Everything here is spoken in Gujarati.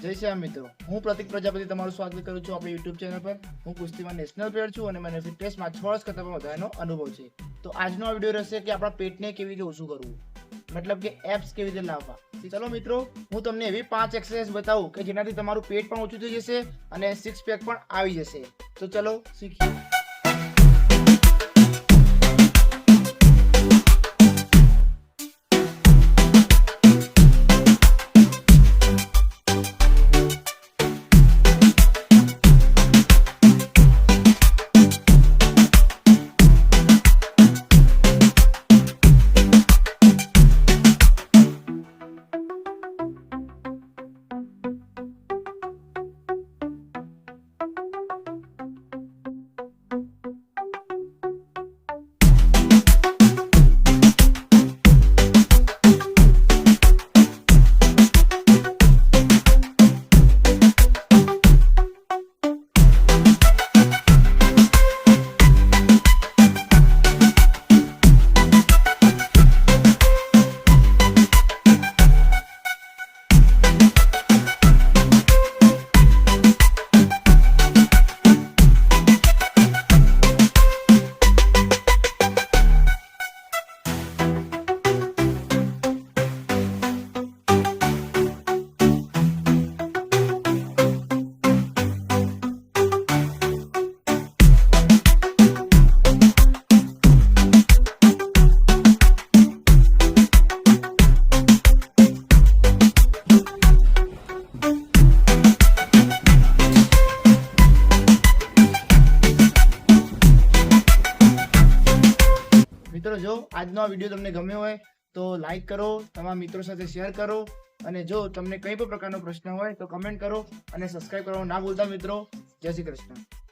જય શ્રી રામ મિત્રો, હું પ્રતિક પ્રજાપતિ તમારું સ્વાગત કરું છું આપણી યુટ્યુબ ચેનલ પર। હું કુસ્તીમાં નેશનલ પ્લેયર છું અને મને ફિટનેસમાં 6 વર્ષ કરતાં પણ વધારેનો અનુભવ છે। તો આજનો આ વિડીયો રહેશે કે આપણા પેટને કેવી રીતે ઓછું કરવું, મતલબ કે એપ્સ કેવી રીતે લાવવા। ચલો મિત્રો, હું તમને એવી 5 એક્સરસાઇઝ બતાવું કે જેનાથી તમારું પેટ પણ ઓછું થઈ જશે અને 6 પેક પણ આવી જશે। તો ચલો શીખીએ। મિત્રો, જો આજનો આ વિડીયો તમને ગમ્યો હોય તો લાઈક કરો, તમારા મિત્રો સાથે શેર કરો અને જો તમને કંઈ પણ પ્રકારનો પ્રશ્ન હોય તો કમેન્ટ કરો અને સબસ્ક્રાઇબ કરવાનું ના ભૂલતા મિત્રો। જય શ્રી કૃષ્ણ।